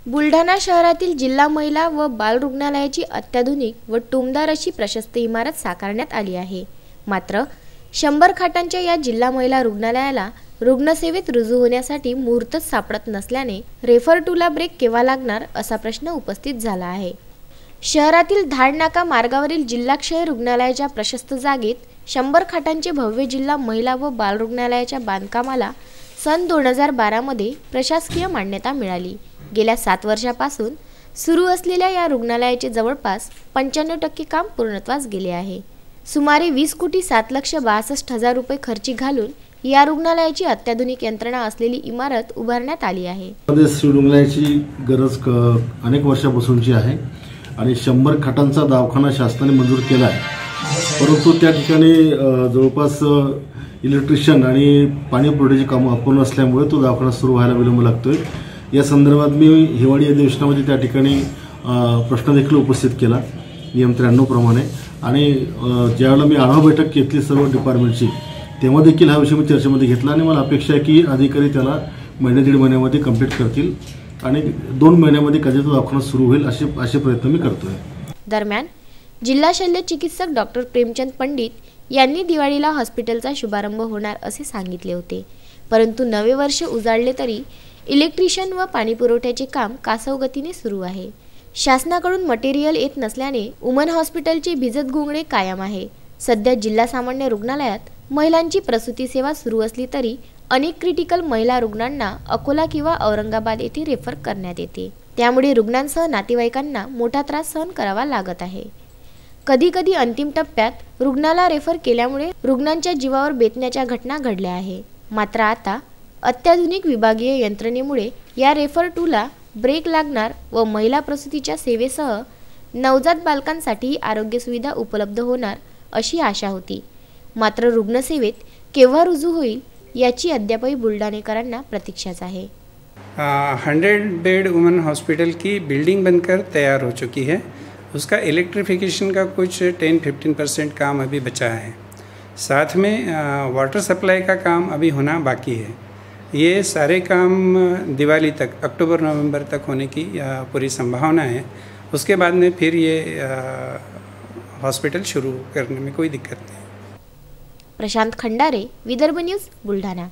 बुलढाणा शहरातील जिल्हा महिला व बाल रुग्णालयाची अत्याधुनिक व टुमदार अशी प्रशस्त इमारत साकारण्यात आली आहे। मात्र 100 खाटांच्या या जिल्हा महिला रुग्णालयाला रुग्णसेवेत रुजू होण्यासाठी मुहूर्तच सापडत नसल्याने रेफर टूला ब्रेक केव्हा लागणार असा प्रश्न उपस्थित झाला आहे। शहरातील धाडनाका मार्गावरील जिल्हा क्षय रुग्णालयाच्या प्रशस्त जागेत 100 खाटांचे भव्य जिल्हा महिला व बाल रुग्णालयाच्या बांधकामाला सन 2012 मध्ये प्रशासकीय मान्यता मिळाली। गेल्या 7 वर्षापासून सुरू असलेल्या या रुग्णालयाचे जवळपास 95% काम पूर्णत्वास गेले आहे। सुमारे 20 कोटी 7,62,हजार रुपये खर्ची घालून या रुग्णालयाची अत्याधुनिक यंत्रणा असलेली इमारत उभारण्यात आली आहे। रुग्णालयाची गरज अनेक वर्षापासूनची आहे आणि 100 खाटांचा दवाखाना शासनाने मंजूर केला आहे, परंतु त्या ठिकाणी जवळपास इलेक्ट्रिशियन आणि पाणी पुरवठ्याची कामं अपूर्ण असल्यामुळे तो दवाखाना सुरू व्हायला विलंब लागतोय। या संदर्भात मी हिवाळी अधिवेशनामध्ये त्या ठिकाणी प्रश्न देखील उपस्थित केला नियम 93 प्रमाणे, आणि ज्यावेळेला मी आढावा बैठक घेतली सर्व डिपार्टमेंटची तेव्हा देखील हा विषय मी चर्चेमध्ये घेतला आणि मला अपेक्षा आहे की अधिकारी त्याला महिने 1.5 महिन्यामध्ये कंप्लीट करतील आणि 2 महिन्यामध्ये कधी तो दवाखाना सुरू होईल असे प्रयत्न मी करतोय। दरम्यान जिल्हा शल्य चिकित्सक डॉक्टर प्रेमचंद पंडित यांनी दिवाळीला हॉस्पिटलचा शुभारंभ होणार असे सांगितले होते, परंतु नवे वर्ष उजाडले तरी इलेक्ट्रिशियन व पाणी पुरवठ्याचे काम कासव गतीने सुरू आहे। शासनाकडून मटेरियल येत नसल्याने उमन हॉस्पिटलचे भिजत घोंगडे कायम आहे। सध्या जिल्हा सामान्य रुग्णालयात महिलांची प्रसूती सेवा सुरू असली तरी अनेक क्रिटिकल महिला रुग्णांना अकोला किंवा औरंगाबाद येथे रेफर करण्यात येते, त्यामुळे रुग्णांसह नातेवाईकांना मोठा त्रास सहन करावा लागत आहे। कधी कधी अंतिम टप्प्यात रुग्णाला रेफर केल्यामुळे रुग्णांच्या जीवावर बेतण्याच्या घटना घडल्या आहे। मात्र आता अत्याधुनिक विभागीय यंत्रणेमुळे या रेफर टूला ब्रेक लागणार व महिला प्रसूतीच्या सेवेसह नवजात बालकांसाठी आरोग्य सुविधा उपलब्ध होणार अशी आशा होती। मात्र रुग्णसेवेत केव्हा रुजू होईल याची अद्यापही बुलढाणेकरांना प्रतीक्षाच आहे। 100 बेड वुमेन हॉस्पिटल की बिल्डिंग बनकर तैयार हो चुकी है। उसका इलेक्ट्रिफिकेशन का कुछ 10-15% काम अभी बचा है। साथ में वाटर सप्लाई का काम अभी होना बाकी है। ये सारे काम दिवाली तक अक्टूबर-नवंबर तक होने की पूरी संभावना है। उसके बाद में फिर ये हॉस्पिटल शुरू करने में कोई दिक्कत नहीं। प्रशांत खंडारे, विदर्भ न्यूज, बुलढाणा।